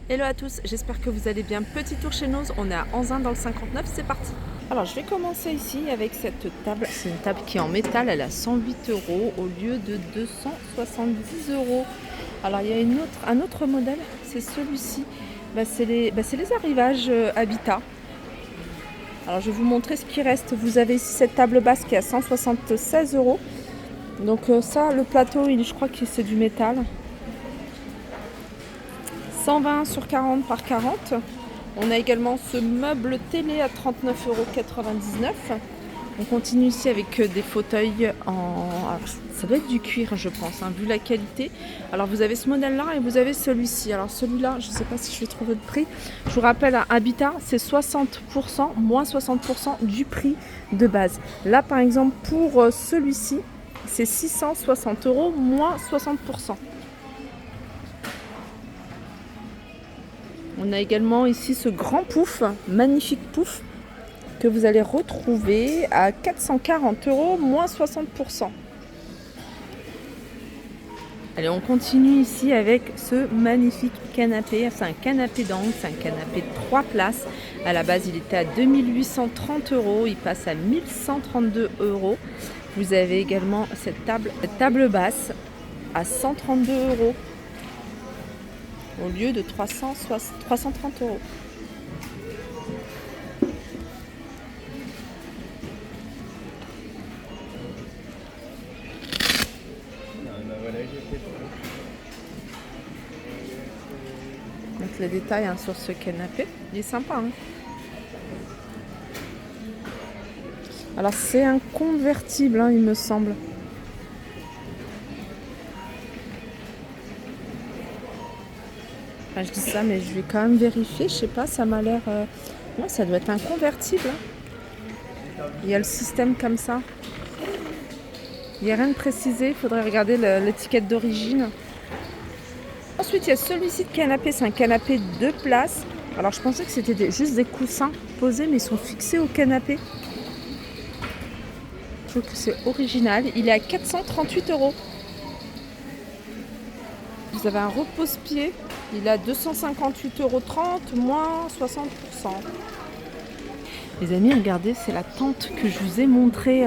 Hello à tous, j'espère que vous allez bien. Petit tour chez nous, on est à Anzin dans le 59, c'est parti. Alors je vais commencer ici avec cette table. C'est une table qui est en métal, elle a 108 euros au lieu de 270 euros. Alors il y a un autre modèle, c'est celui-ci. C'est les arrivages Habitat. Alors je vais vous montrer ce qui reste. Vous avez ici cette table basse qui est à 176 euros. Donc ça, le plateau, je crois que c'est du métal. 120 sur 40 par 40. On a également ce meuble télé à 39,99 €. On continue ici avec des fauteuils en... Alors, ça doit être du cuir, je pense, hein, vu la qualité. Alors vous avez ce modèle-là et vous avez celui-ci. Alors celui-là, je ne sais pas si je vais trouver le prix. Je vous rappelle, à Habitat, c'est 60%, moins 60% du prix de base. Là, par exemple, pour celui-ci, c'est 660 €, moins 60%. On a également ici ce grand pouf, magnifique pouf, que vous allez retrouver à 440 €, moins 60%. Allez, on continue ici avec ce magnifique canapé. C'est un canapé d'angle, c'est un canapé de 3 places. À la base, il était à 2830 €, il passe à 1132 €. Vous avez également cette table basse à 132 € au lieu de 330 €. Donc les détails sur ce canapé, il est sympa. Alors c'est un convertible, il me semble. Enfin, je dis ça, mais je vais quand même vérifier. Je sais pas, ça m'a l'air... Ouais, ça doit être un convertible. Il y a le système comme ça. Il n'y a rien de précisé, il faudrait regarder l'étiquette d'origine. Ensuite, il y a celui-ci de canapé, c'est un canapé de 2 places. Alors, je pensais que c'était juste des coussins posés, mais ils sont fixés au canapé. Je trouve que c'est original. Il est à 438 €. Vous avez un repose-pied, il est à 258,30 €, moins 60%. Les amis, regardez, c'est la tente que je vous ai montrée.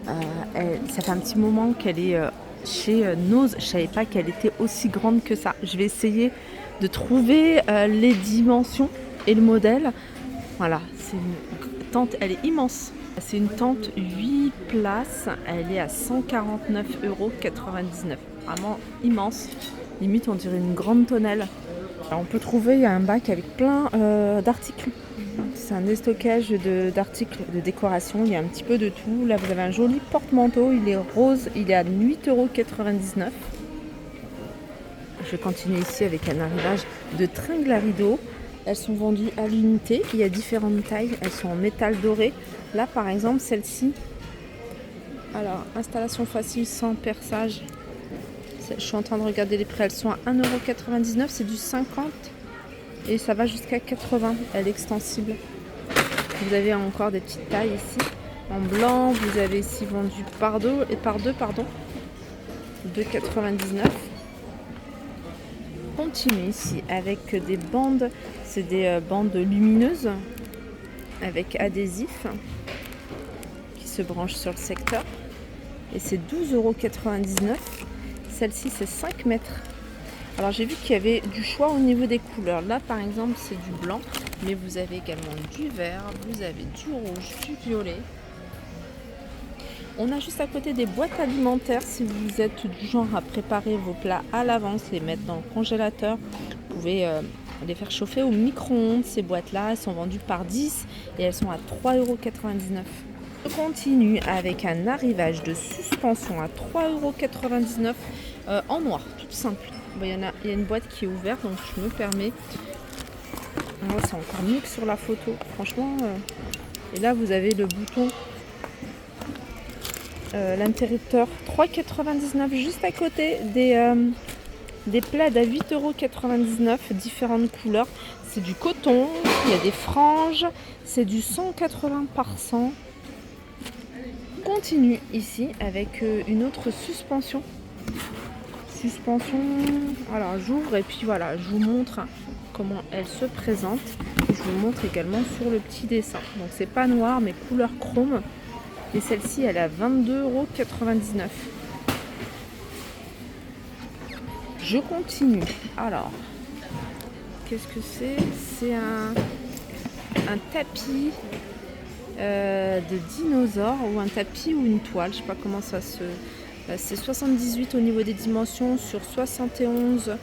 Ça fait un petit moment qu'elle est chez Noz. Je ne savais pas qu'elle était aussi grande que ça. Je vais essayer de trouver les dimensions et le modèle. Voilà, c'est une tente, elle est immense. C'est une tente 8 places, elle est à 149,99 €. Vraiment immense, limite on dirait une grande tonnelle. Alors on peut trouver, il y a un bac avec plein d'articles. C'est un déstockage d'articles de décoration, il y a un petit peu de tout. Là vous avez un joli porte-manteau, il est rose, il est à 8,99 €. Je vais continuer ici avec un arrivage de tringles à rideaux. Elles sont vendues à l'unité, il y a différentes tailles, elles sont en métal doré. Là par exemple celle-ci, alors installation facile sans perçage. Je suis en train de regarder les prix, elles sont à 1,99 €, c'est du 50 et ça va jusqu'à 80, elle est extensible. Vous avez encore des petites tailles ici en blanc, vous avez ici vendu par deux, 2,99 €. Continue ici avec des bandes, c'est des bandes lumineuses avec adhésif qui se branchent sur le secteur et c'est 12,99 €. Celle-ci c'est 5 mètres. Alors j'ai vu qu'il y avait du choix au niveau des couleurs. Là par exemple c'est du blanc, mais vous avez également du vert, vous avez du rouge, du violet. On a juste à côté des boîtes alimentaires. Si vous êtes du genre à préparer vos plats à l'avance, les mettre dans le congélateur, vous pouvez les faire chauffer au micro-ondes. Ces boîtes-là, elles sont vendues par 10 et elles sont à 3,99 €. Je continue avec un arrivage de suspension à 3,99 € en noir, toute simple. Bon, il y a une boîte qui est ouverte, donc je me permets. C'est encore mieux que sur la photo, franchement. Et là, vous avez le bouton, l'interrupteur, 3,99 € juste à côté des plaids à 8,99 €, différentes couleurs. C'est du coton, il y a des franges, c'est du 180 par 100. On continue ici avec une autre suspension. Alors j'ouvre et puis voilà, je vous montre. comment elle se présente. Et je vous montre également sur le petit dessin. Donc c'est pas noir mais couleur chrome. Et celle-ci elle est à 22,99 €. Je continue. Alors, qu'est-ce que c'est? C'est un tapis de dinosaure ou un tapis ou une toile. Je sais pas comment ça se... c'est 78 au niveau des dimensions sur 71.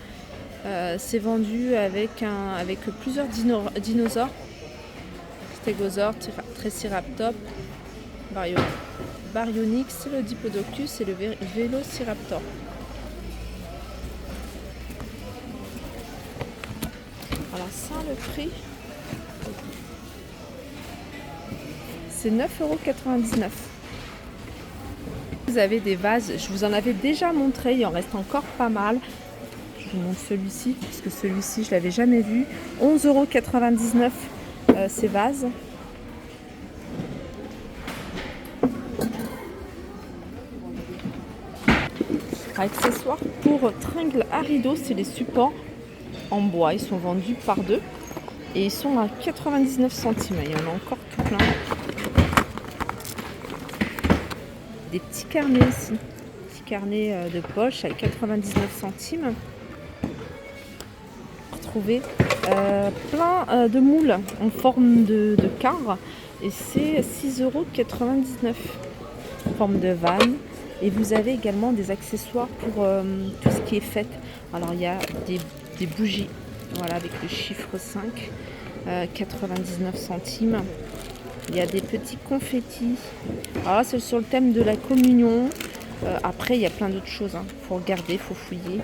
C'est vendu avec plusieurs dinosaures. Stégosaure, Tricératops, Baryonyx, le Diplodocus et le Vélociraptor. Alors ça, le prix, c'est 9,99 €. Vous avez des vases, je vous en avais déjà montré, il en reste encore pas mal. Je vous montre celui-ci, parce que celui-ci, je ne l'avais jamais vu. 11,99 € ces vases. Accessoires pour tringles à rideaux, c'est les supports en bois. Ils sont vendus par deux et ils sont à 99 centimes. Il y en a encore tout plein. Des petits carnets ici. Petits carnets de poche à 99 centimes. Retrouver plein de moules en forme de cadre et c'est 6,99 € en forme de vanne. Et vous avez également des accessoires pour tout ce qui est fête. Alors il y a des bougies, voilà, avec le chiffre 5, 99 centimes. Il y a des petits confettis. Alors là c'est sur le thème de la communion. Après il y a plein d'autres choses. Faut regarder, faut fouiller.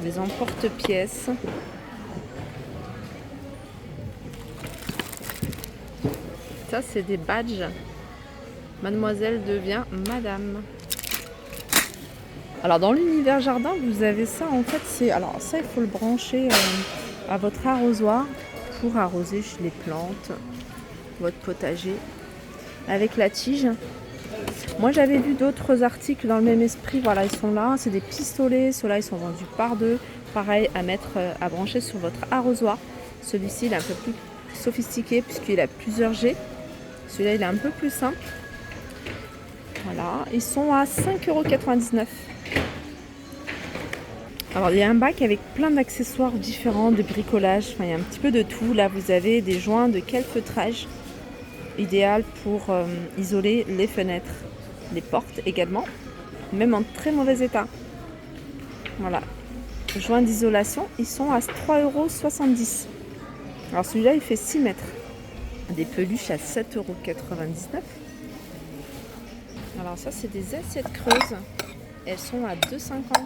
Des emporte-pièces. Ça c'est des badges. Mademoiselle devient madame. Alors dans l'univers jardin, vous avez ça en fait, alors ça il faut le brancher à votre arrosoir pour arroser les plantes, votre potager avec la tige. Moi j'avais vu d'autres articles dans le même esprit, voilà, ils sont là, c'est des pistolets, ceux-là ils sont vendus par deux, pareil à mettre à brancher sur votre arrosoir. Celui-ci il est un peu plus sophistiqué puisqu'il a plusieurs jets. Celui-là il est un peu plus simple. Voilà, ils sont à 5,99 €. Alors il y a un bac avec plein d'accessoires différents, de bricolage, enfin il y a un petit peu de tout. Là vous avez des joints de calfeutrage, idéal pour isoler les fenêtres, les portes également, même en très mauvais état. Voilà, joints d'isolation, ils sont à 3,70 €. Alors celui-là il fait 6 mètres. Des peluches à 7,99 €. Alors ça c'est des assiettes creuses, elles sont à 2,50 €.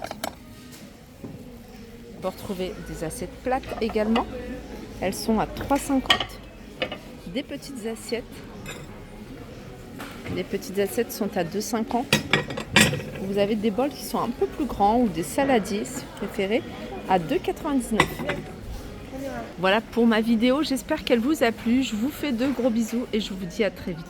On peut retrouver des assiettes plates également, elles sont à 3,50 €. Des petites assiettes, les petites assiettes sont à 2,50 €. Vous avez des bols qui sont un peu plus grands ou des saladiers si vous préférez à 2,99 €. Voilà pour ma vidéo, j'espère qu'elle vous a plu, je vous fais de gros bisous et je vous dis à très vite.